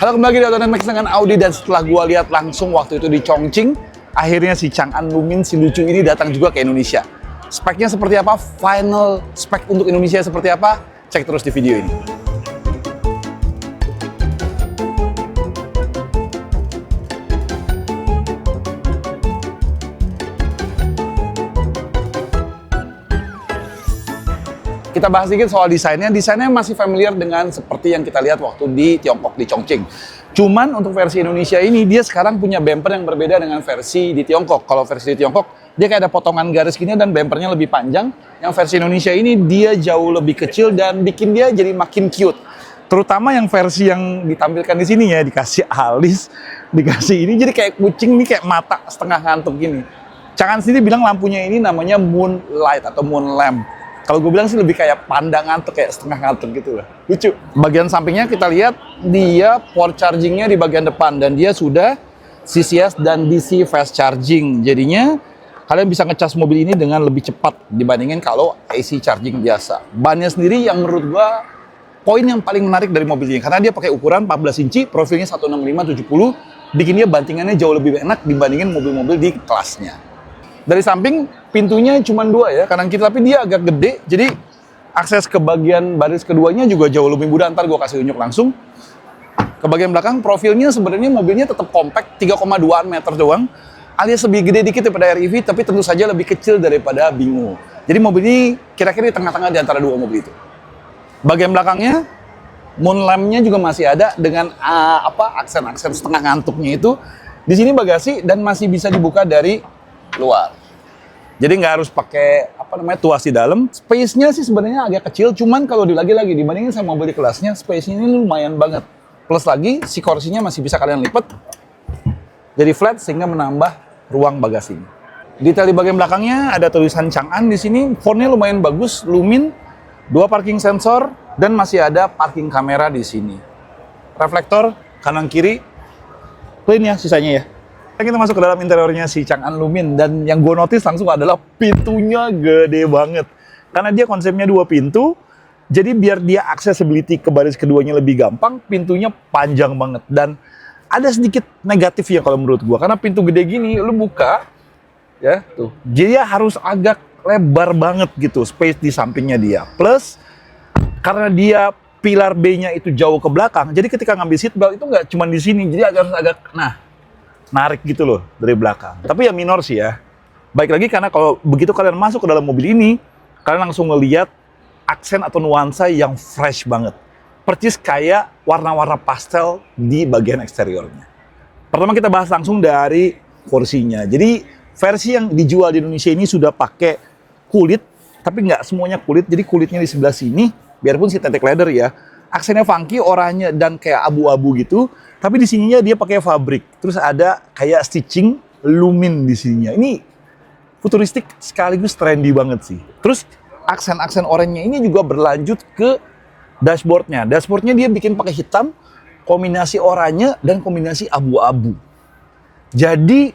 Halo, kembali lagi di Auto Max dengan Audi, dan setelah gua lihat langsung waktu itu di Chongqing, akhirnya si Chang'an Lumin si lucu ini datang juga ke Indonesia. Speknya seperti apa? Final spek untuk Indonesia seperti apa? Cek terus di video ini. Kita bahas sedikit soal desainnya. Desainnya masih familiar dengan seperti yang kita lihat waktu di Tiongkok, di Chongqing. Cuman untuk versi Indonesia ini, dia sekarang punya bumper yang berbeda dengan versi di Tiongkok. Kalau versi di Tiongkok, dia kayak ada potongan garis gini dan bumpernya lebih panjang. Yang versi Indonesia ini, dia jauh lebih kecil dan bikin dia jadi makin cute. Terutama yang versi yang ditampilkan di sini ya, dikasih alis, dikasih ini, jadi kayak kucing nih, kayak mata setengah ngantuk gini. Chang'an sendiri bilang lampunya ini namanya moonlight atau moon lamp. Kalau gue bilang sih lebih kayak pandangan tuh, kayak setengah ngantuk gitu lah. Lucu. Bagian sampingnya kita lihat dia port chargingnya di bagian depan, dan dia sudah CCS dan DC fast charging. Jadinya kalian bisa ngecas mobil ini dengan lebih cepat dibandingin kalau AC charging biasa. Bannya sendiri yang menurut gue poin yang paling menarik dari mobil ini, karena dia pakai ukuran 14 inci, profilnya 165/70, bikin dia bantingannya jauh lebih enak dibandingin mobil-mobil di kelasnya. Dari samping pintunya cuma 2 ya, kanan kiri, tapi dia agak gede, jadi akses ke bagian baris keduanya juga jauh lebih mudah. Ntar gue kasih unjuk langsung. Ke bagian belakang, profilnya sebenarnya mobilnya tetap compact, 3,2 meter doang, alias lebih gede dikit daripada REV, tapi tentu saja lebih kecil daripada Bingo. Jadi mobil ini kira-kira di tengah-tengah di antara dua mobil itu. Bagian belakangnya, moon lamp-nya juga masih ada dengan aksen-aksen setengah ngantuknya itu. Di sini bagasi dan masih bisa dibuka dari luar. Jadi nggak harus pakai tuas di dalam. Space-nya sih sebenarnya agak kecil, cuman kalau lagi-lagi dibandingin sama mobil di kelasnya, space-nya ini lumayan banget. Plus lagi si kursinya masih bisa kalian lipat jadi flat sehingga menambah ruang bagasi. Detail di bagian belakangnya ada tulisan Chang'an di sini. Fontnya lumayan bagus, Lumin, 2 parking sensor, dan masih ada parking kamera di sini. Reflektor kanan kiri clean ya sisanya ya. Kita masuk ke dalam interiornya si Chang'an Lumin, dan yang gue notice langsung adalah pintunya gede banget. Karena dia konsepnya 2 pintu, jadi biar dia accessibility ke baris keduanya lebih gampang, pintunya panjang banget. Dan ada sedikit negatifnya kalau menurut gue, karena pintu gede gini, lu buka, ya tuh, jadi harus agak lebar banget gitu, space di sampingnya dia. Plus, karena dia pilar B-nya itu jauh ke belakang, jadi ketika ngambil seatbelt itu nggak cuma di sini, jadi agak narik gitu loh dari belakang. Tapi ya minor sih ya. Baik lagi karena kalau begitu kalian masuk ke dalam mobil ini, kalian langsung ngelihat aksen atau nuansa yang fresh banget. Percis kayak warna-warna pastel di bagian eksteriornya. Pertama kita bahas langsung dari kursinya. Jadi versi yang dijual di Indonesia ini sudah pakai kulit, tapi nggak semuanya kulit. Jadi kulitnya di sebelah sini, biarpun synthetic leather ya, aksennya funky, oranye dan kayak abu-abu gitu. Tapi di sininya dia pakai fabrik. Terus ada kayak stitching Lumin di sininya. Ini futuristik sekaligus trendy banget sih. Terus aksen-aksen oranye ini juga berlanjut ke dashboardnya. Dashboardnya dia bikin pakai hitam, kombinasi oranye dan kombinasi abu-abu. Jadi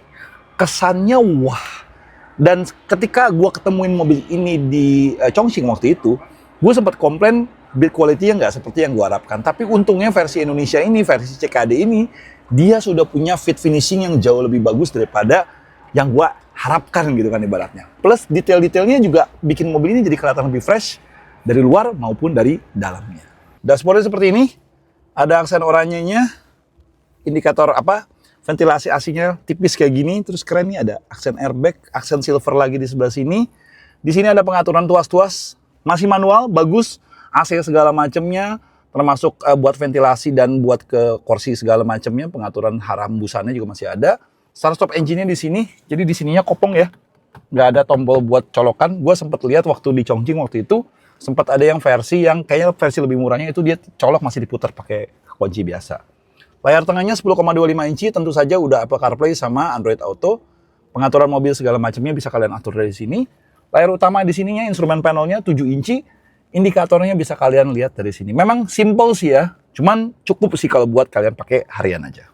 kesannya wah. Dan ketika gue ketemuin mobil ini di Chongqing waktu itu, gue sempat komplain build quality-nya nggak seperti yang gue harapkan. Tapi untungnya versi Indonesia ini, versi CKD ini, dia sudah punya fit finishing yang jauh lebih bagus daripada yang gue harapkan gitu kan ibaratnya. Plus detail-detailnya juga bikin mobil ini jadi kelihatan lebih fresh dari luar maupun dari dalamnya. Dashboardnya seperti ini, ada aksen oranyenya, indikator ventilasi AC-nya tipis kayak gini. Terus keren nih, ada aksen airbag, aksen silver lagi di sebelah sini. Di sini ada pengaturan tuas-tuas, masih manual, bagus. AC segala macamnya, termasuk buat ventilasi dan buat ke kursi segala macamnya, pengaturan hembusannya juga masih ada. Start stop engine-nya di sini, jadi di sininya kopong ya, nggak ada tombol buat colokan. Gue sempat lihat waktu di Chongqing waktu itu, sempat ada yang versi yang kayaknya versi lebih murahnya itu dia colok masih diputar pakai kunci biasa. Layar tengahnya 10,25 inci, tentu saja udah Apple CarPlay sama Android Auto. Pengaturan mobil segala macamnya bisa kalian atur dari sini. Layar utama di sininya, instrumen panelnya 7 inci. Indikatornya bisa kalian lihat dari sini. Memang simple sih ya, cuman cukup sih kalau buat kalian pakai harian aja.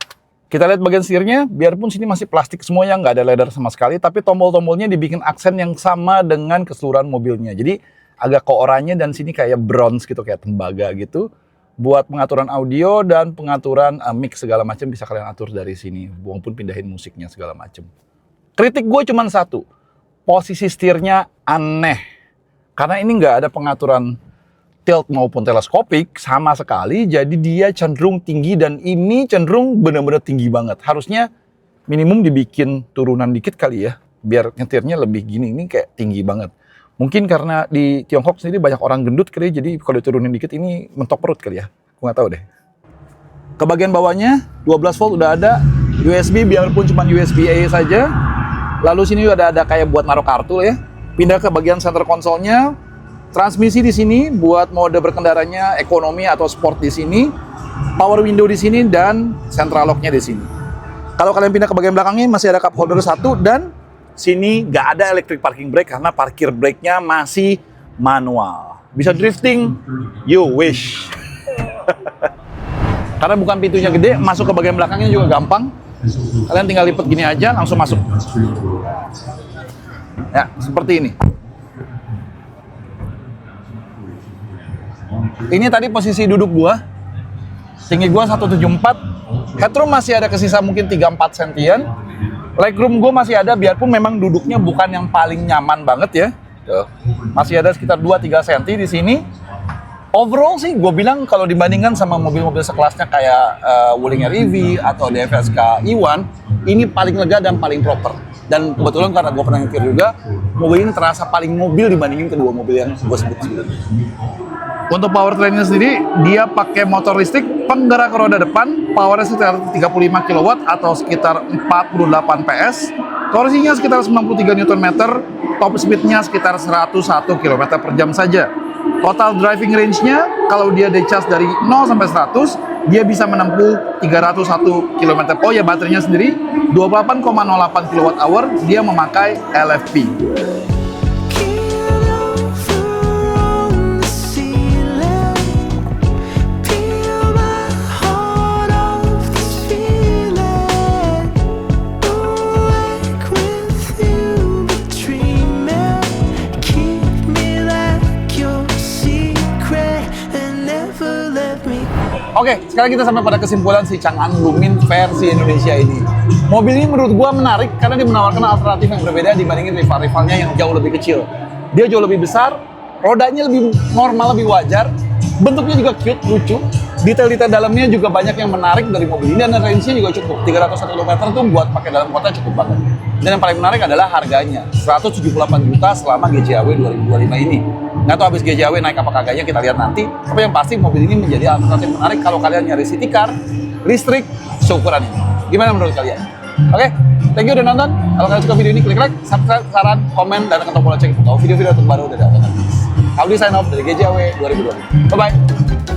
Kita lihat bagian setirnya, biarpun sini masih plastik semuanya, nggak ada leather sama sekali, tapi tombol-tombolnya dibikin aksen yang sama dengan keseluruhan mobilnya. Jadi agak ke oranye dan sini kayak bronze gitu, kayak tembaga gitu. Buat pengaturan audio dan pengaturan mix segala macam bisa kalian atur dari sini. Walaupun pindahin musiknya segala macam. Kritik gue cuma satu, posisi setirnya aneh. Karena ini nggak ada pengaturan tilt maupun teleskopik sama sekali, jadi dia cenderung tinggi dan ini cenderung benar-benar tinggi banget. Harusnya minimum dibikin turunan dikit kali ya, biar nyetirnya lebih gini. Ini kayak tinggi banget. Mungkin karena di Tiongkok sendiri banyak orang gendut kali ya, jadi kalau diturunin dikit ini mentok perut kali ya. Aku nggak tahu deh. Ke bagian bawahnya 12 volt udah ada, USB biarpun cuma USB-A saja. Lalu sini ada kayak buat naruh kartu ya. Pindah ke bagian center konsolnya. Transmisi di sini buat mode berkendaranya ekonomi atau sport di sini. Power window di sini dan central lock-nya di sini. Kalau kalian pindah ke bagian belakangnya masih ada cup holder satu dan sini nggak ada electric parking brake karena parkir brake-nya masih manual. Bisa drifting, you wish. Karena bukan pintunya gede, masuk ke bagian belakangnya juga gampang. Kalian tinggal lipet gini aja, langsung masuk. Ya, seperti ini. Ini tadi posisi duduk gua. Tinggi gua 174. Headroom masih ada kesisa mungkin 3-4 sentian. Legroom gue masih ada, biarpun memang duduknya bukan yang paling nyaman banget ya. Tuh. Masih ada sekitar 2-3 cm di sini. Overall sih gue bilang kalau dibandingkan sama mobil-mobil sekelasnya kayak Wuling EV atau DFSK E1, ini paling lega dan paling proper. Dan kebetulan karena gue pernah nyetir juga, mobil ini terasa paling mobil dibandingin kedua mobil yang gue sebut sebelumnya. Untuk powertrainnya sendiri, dia pakai motor listrik penggerak roda depan, powernya sekitar 35 kW atau sekitar 48 PS, torsinya sekitar 93 Nm, top speednya sekitar 101 km per jam saja. Total driving range-nya, kalau dia di-charge dari 0 sampai 100, dia bisa menempuh 301 km. Oh ya, baterainya sendiri 28,08 kWh, dia memakai LFP. Oke, sekarang kita sampai pada kesimpulan si Chang'an Lumin versi Indonesia ini. Mobil ini menurut gua menarik karena dia menawarkan alternatif yang berbeda dibandingin rival-rivalnya yang jauh lebih kecil. Dia jauh lebih besar, rodanya lebih normal, lebih wajar, bentuknya juga cute, lucu. Detail-detail dalamnya juga banyak yang menarik dari mobil ini dan range-nya juga cukup. 301 km tuh buat pakai dalam kota cukup banget. Dan yang paling menarik adalah harganya, 178 juta selama GJAW 2025 ini. Nggak tahu habis GJAW naik apa kagaknya, kita lihat nanti. Tapi yang pasti mobil ini menjadi alternatif menarik kalau kalian nyari city car, listrik, seukuran ini. Gimana menurut kalian? Oke, thank you udah nonton. Kalau kalian suka video ini, klik like, subscribe, saran, komen, dan tekan tombol lonceng untuk tahu video-video terbaru dari Autonomous. Audi sign off dari GJAW 2020. Bye-bye.